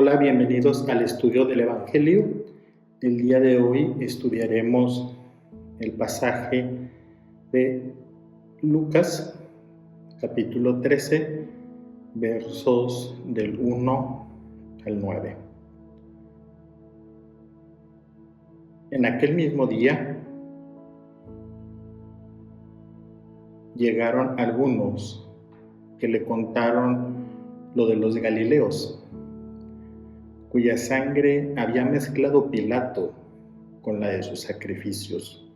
Hola, bienvenidos al estudio del Evangelio. El día de hoy estudiaremos el pasaje de Lucas, capítulo 13, versos del 1 al 9. En aquel mismo día llegaron algunos que le contaron lo de los Galileos, cuya sangre había mezclado Pilato con la de sus sacrificios.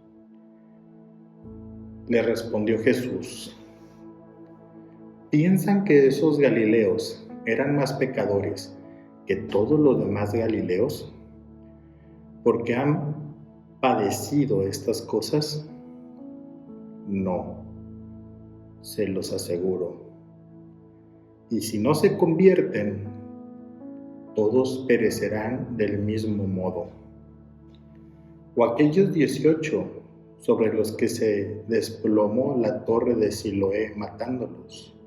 Le respondió Jesús: ¿piensan que esos Galileos eran más pecadores que todos los demás Galileos? ¿Porque han padecido estas cosas? No, se los aseguro. Y si no se convierten, todos perecerán del mismo modo. O aquellos 18 sobre los que se desplomó la torre de Siloé matándolos,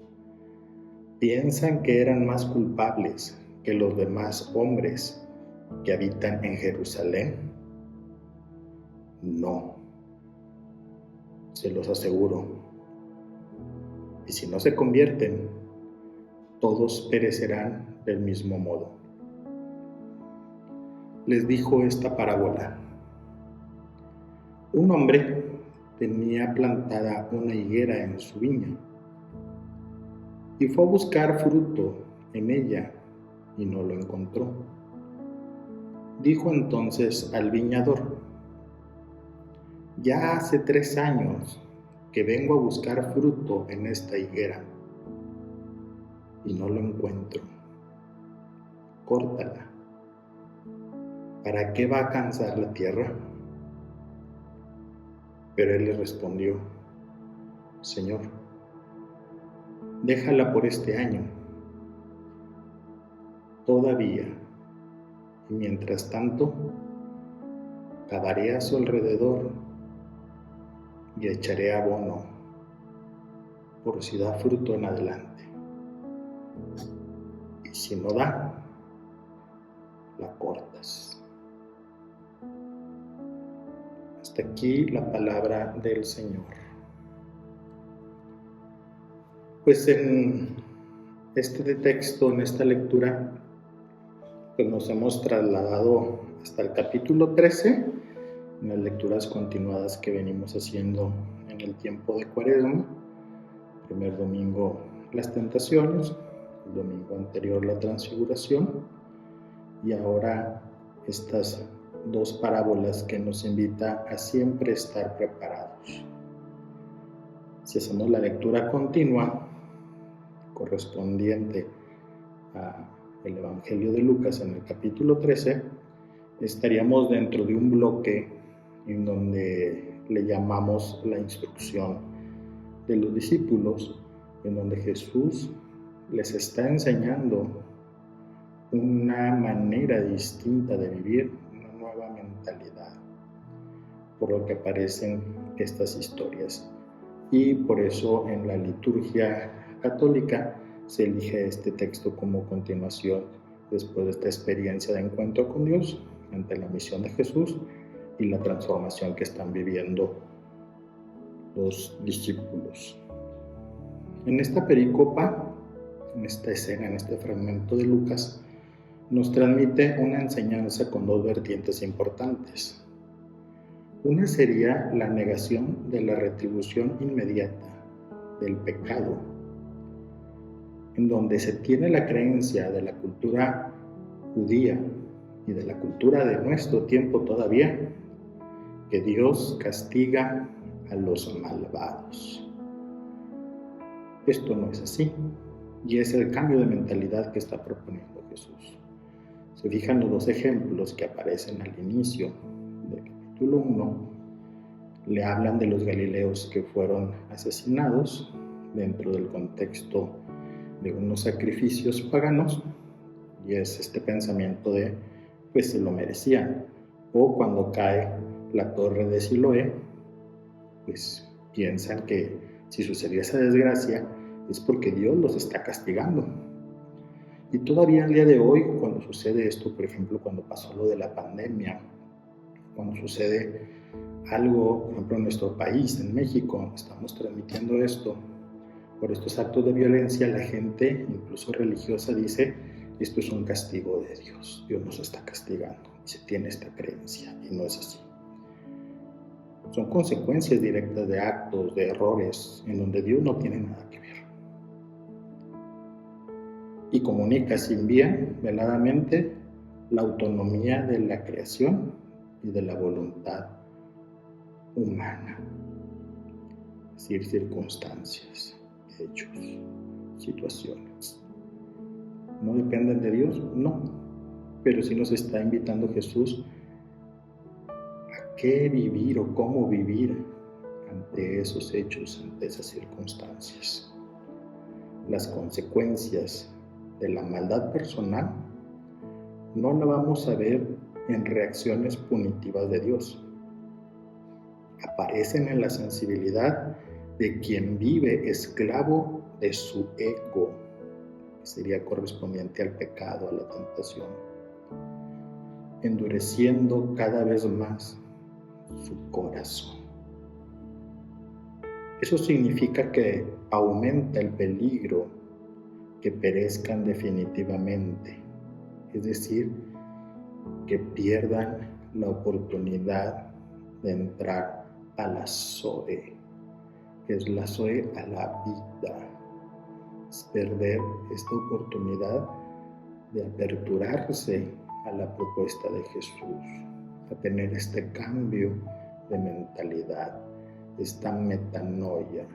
¿piensan que eran más culpables que los demás hombres que habitan en Jerusalén? No, se los aseguro. Y si no se convierten, todos perecerán del mismo modo. Les dijo esta parábola: un hombre tenía plantada una higuera en su viña y fue a buscar fruto en ella y no lo encontró. Dijo entonces al viñador: ya hace 3 años que vengo a buscar fruto en esta higuera y no lo encuentro. Córtala. ¿Para qué va a cansar la tierra? Pero él le respondió: Señor, déjala por este año todavía, y mientras tanto cavaré a su alrededor y echaré abono por si da fruto en adelante. Y si no da, la cortas. Hasta aquí la palabra del Señor. Pues en este texto, en esta lectura, pues nos hemos trasladado hasta el capítulo 13, en las lecturas continuadas que venimos haciendo en el tiempo de Cuaresma. Primer domingo, las tentaciones, el domingo anterior, la transfiguración, y ahora estas 2 parábolas que nos invita a siempre estar preparados. Si hacemos la lectura continua correspondiente al Evangelio de Lucas en el capítulo 13, estaríamos dentro de un bloque en donde le llamamos la instrucción de los discípulos, en donde Jesús les está enseñando una manera distinta de vivir, una nueva mentalidad, por lo que aparecen estas historias. Y por eso en la liturgia católica se elige este texto como continuación después de esta experiencia de encuentro con Dios ante la misión de Jesús y la transformación que están viviendo los discípulos. En esta pericopa, en esta escena, en este fragmento de Lucas, nos transmite una enseñanza con 2 vertientes importantes. Una sería la negación de la retribución inmediata del pecado, en donde se tiene la creencia de la cultura judía y de la cultura de nuestro tiempo todavía, que Dios castiga a los malvados. Esto no es así, y es el cambio de mentalidad que está proponiendo Jesús. Se fijan los 2 ejemplos que aparecen al inicio del capítulo 1, le hablan de los Galileos que fueron asesinados dentro del contexto de unos sacrificios paganos, y es este pensamiento de, pues se lo merecían. O cuando cae la torre de Siloé, pues piensan que si sucedió esa desgracia es porque Dios los está castigando. Y todavía al día de hoy, cuando sucede esto, por ejemplo, cuando pasó lo de la pandemia, cuando sucede algo, por ejemplo, en nuestro país, en México, estamos transmitiendo esto, por estos actos de violencia, la gente, incluso religiosa, dice, esto es un castigo de Dios, Dios nos está castigando, y se tiene esta creencia, y no es así. Son consecuencias directas de actos, de errores, en donde Dios no tiene nada que ver. Y comunica sin bien, veladamente, la autonomía de la creación y de la voluntad humana. Es decir, circunstancias, hechos, situaciones. ¿No dependen de Dios? No. Pero sí nos está invitando Jesús a qué vivir o cómo vivir ante esos hechos, ante esas circunstancias. Las consecuencias de la maldad personal no la vamos a ver en reacciones punitivas de Dios. Aparecen en la sensibilidad de quien vive esclavo de su ego, que sería correspondiente al pecado, a la tentación, endureciendo cada vez más su corazón. Eso significa que aumenta el peligro que perezcan definitivamente, es decir, que pierdan la oportunidad de entrar a la Zoe, que es la Zoe a la vida, es perder esta oportunidad de aperturarse a la propuesta de Jesús, a tener este cambio de mentalidad, esta metanoia,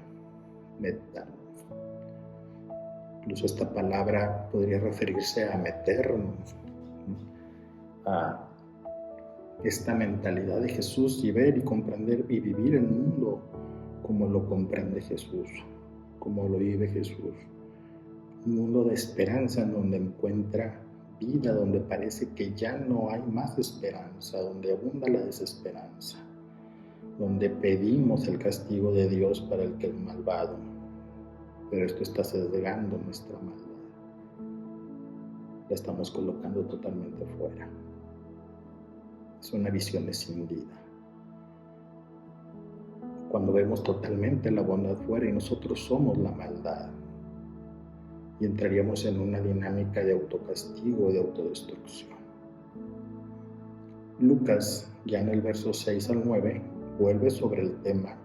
incluso esta palabra podría referirse a meternos, a esta mentalidad de Jesús y ver y comprender y vivir el mundo como lo comprende Jesús, como lo vive Jesús. Un mundo de esperanza en donde encuentra vida, donde parece que ya no hay más esperanza, donde abunda la desesperanza, donde pedimos el castigo de Dios para el que es malvado, pero esto está sesgando nuestra maldad. La estamos colocando totalmente fuera. Es una visión escindida. Cuando vemos totalmente la bondad fuera y nosotros somos la maldad, y entraríamos en una dinámica de autocastigo, de autodestrucción. Lucas, ya en el verso 6 al 9, vuelve sobre el tema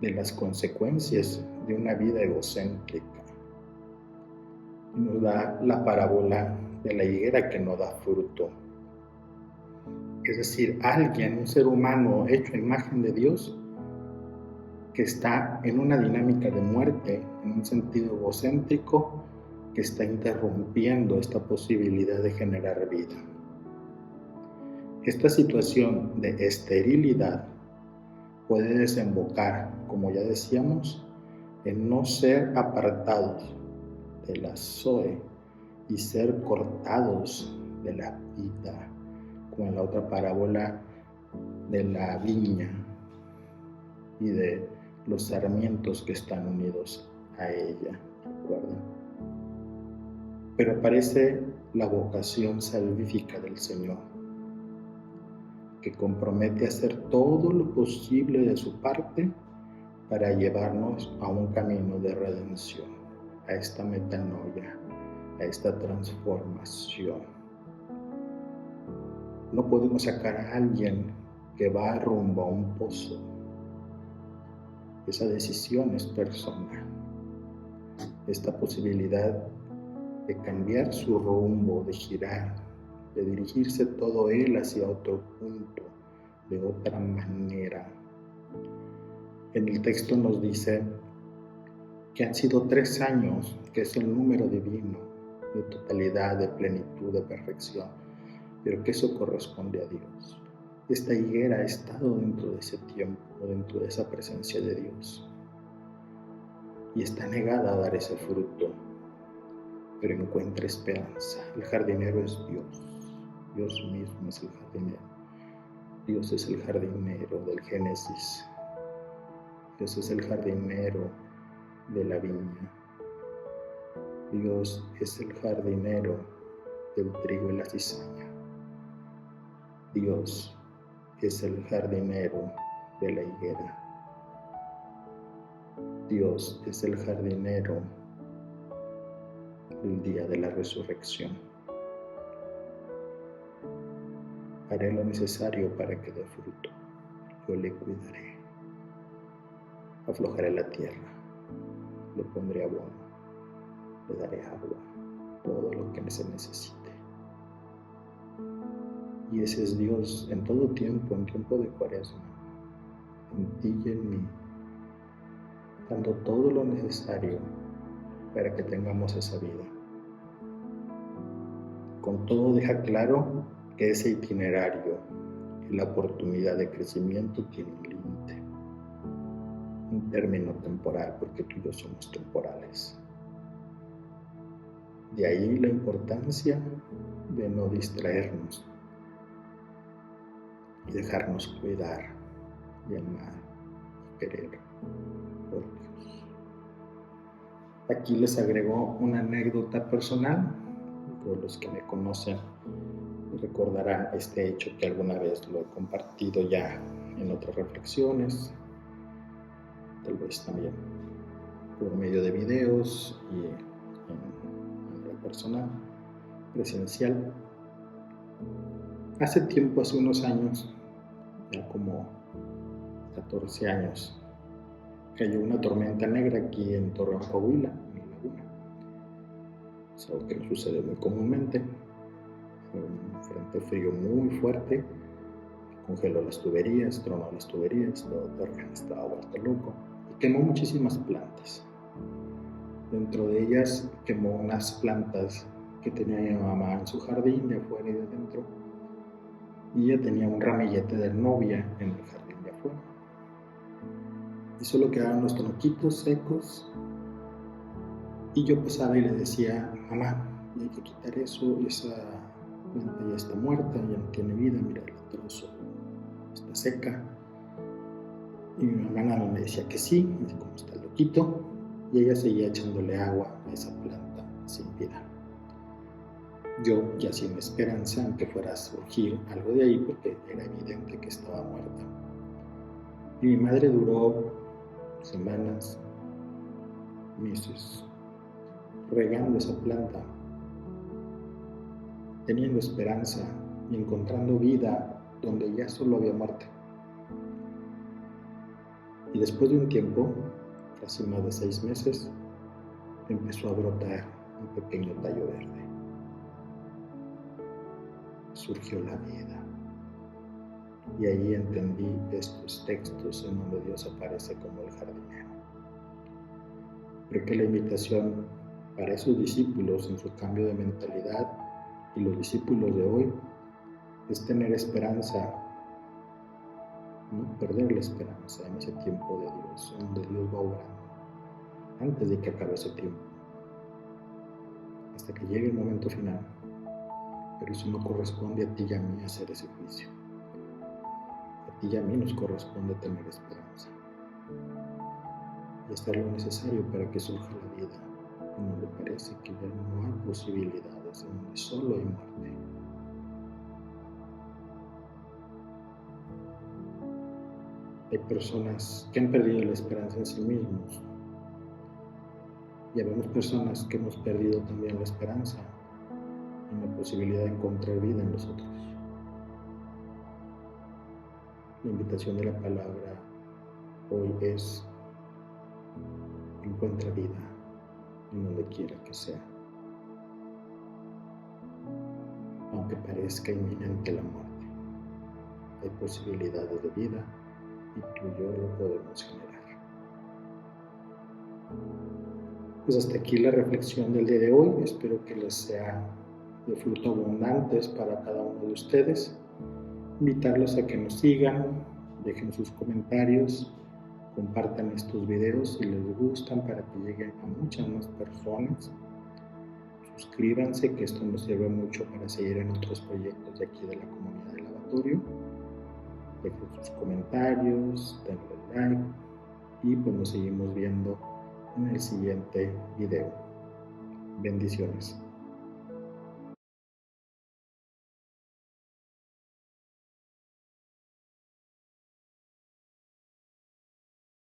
de las consecuencias de una vida egocéntrica. Y nos da la parábola de la higuera que no da fruto. Es decir, alguien, un ser humano hecho a imagen de Dios, que está en una dinámica de muerte, en un sentido egocéntrico, que está interrumpiendo esta posibilidad de generar vida. Esta situación de esterilidad puede desembocar, como ya decíamos, en no ser apartados de la Zoe y ser cortados de la vida, como en la otra parábola de la viña y de los sarmientos que están unidos a ella, ¿recuerdan? Pero aparece la vocación salvífica del Señor, que compromete a hacer todo lo posible de su parte para llevarnos a un camino de redención, a esta metanoia, a esta transformación. No podemos sacar a alguien que va rumbo a un pozo. Esa decisión es personal. Esta posibilidad de cambiar su rumbo, de girar, de dirigirse todo él hacia otro punto, de otra manera. En el texto nos dice que han sido 3 años, que es el número divino, de totalidad, de plenitud, de perfección, pero que eso corresponde a Dios. Esta higuera ha estado dentro de ese tiempo, dentro de esa presencia de Dios, y está negada a dar ese fruto, pero encuentra esperanza. El jardinero es Dios. Dios mismo es el jardinero. Dios es el jardinero del Génesis. Dios es el jardinero de la viña. Dios es el jardinero del trigo y la cizaña. Dios es el jardinero de la higuera. Dios es el jardinero del día de la resurrección. Haré lo necesario para que dé fruto. Yo le cuidaré. Aflojaré la tierra. Le pondré abono. Le daré agua. Todo lo que se necesite. Y ese es Dios en todo tiempo, en tiempo de Cuaresma, en ti y en mí, dando todo lo necesario para que tengamos esa vida. Con todo deja claro que ese itinerario y la oportunidad de crecimiento tiene un límite, un término temporal, porque tú y yo somos temporales. De ahí la importancia de no distraernos y dejarnos cuidar y amar y querer por Dios. Aquí les agrego una anécdota personal. Por los que me conocen recordarán este hecho que alguna vez lo he compartido ya en otras reflexiones, tal vez también por medio de videos y en manera personal, presencial. Hace tiempo, hace unos años, ya como 14 años, cayó una tormenta negra aquí en Torreón, Coahuila, en la laguna. Es algo que no sucede muy comúnmente. Fue un frente frío muy fuerte, congeló las tuberías, tronó las tuberías, todo Torreón estaba vuelto loco y quemó muchísimas plantas. Dentro de ellas quemó unas plantas que tenía mi mamá en su jardín, de afuera y de dentro, y ella tenía un ramillete de novia en el jardín de afuera. Y solo quedaban los tronquitos secos, y yo pasaba y le decía: mamá, hay que quitar eso, esa planta ya está muerta, ya no tiene vida, mira el trozo, está seca. Y mi mamá nada más me decía que sí, y como está loquito, y ella seguía echándole agua a esa planta sin vida. Yo ya sin esperanza en que fuera a surgir algo de ahí, porque era evidente que estaba muerta. Y mi madre duró semanas, meses, regando esa planta, teniendo esperanza y encontrando vida donde ya solo había muerte. Y después de un tiempo, casi más de 6 meses, empezó a brotar un pequeño tallo verde. Surgió la vida. Y ahí entendí estos textos en donde Dios aparece como el jardinero. Creo que la invitación para esos discípulos en su cambio de mentalidad y los discípulos de hoy es tener esperanza, no perder la esperanza en ese tiempo de Dios, donde Dios va obrando, antes de que acabe ese tiempo, hasta que llegue el momento final. Pero eso no corresponde a ti y a mí hacer ese juicio. A ti y a mí nos corresponde tener esperanza y hacer lo necesario para que surja la vida, en donde parece que ya no hay posibilidades, en donde solo hay muerte. Hay personas que han perdido la esperanza en sí mismos, y habemos personas que hemos perdido también la esperanza en la posibilidad de encontrar vida en los otros. La invitación de la palabra hoy es: encuentra vida en donde quiera que sea. Aunque parezca inminente la muerte, hay posibilidades de vida y tú y yo lo podemos generar. Pues hasta aquí la reflexión del día de hoy. Espero que les sea de fruto abundantes para cada uno de ustedes. Invitarlos a que nos sigan, dejen sus comentarios, compartan estos videos si les gustan para que lleguen a muchas más personas. Suscríbanse, que esto nos sirve mucho para seguir en otros proyectos de aquí de la comunidad del lavatorio. Dejen sus comentarios, denle like y pues nos seguimos viendo en el siguiente video. Bendiciones.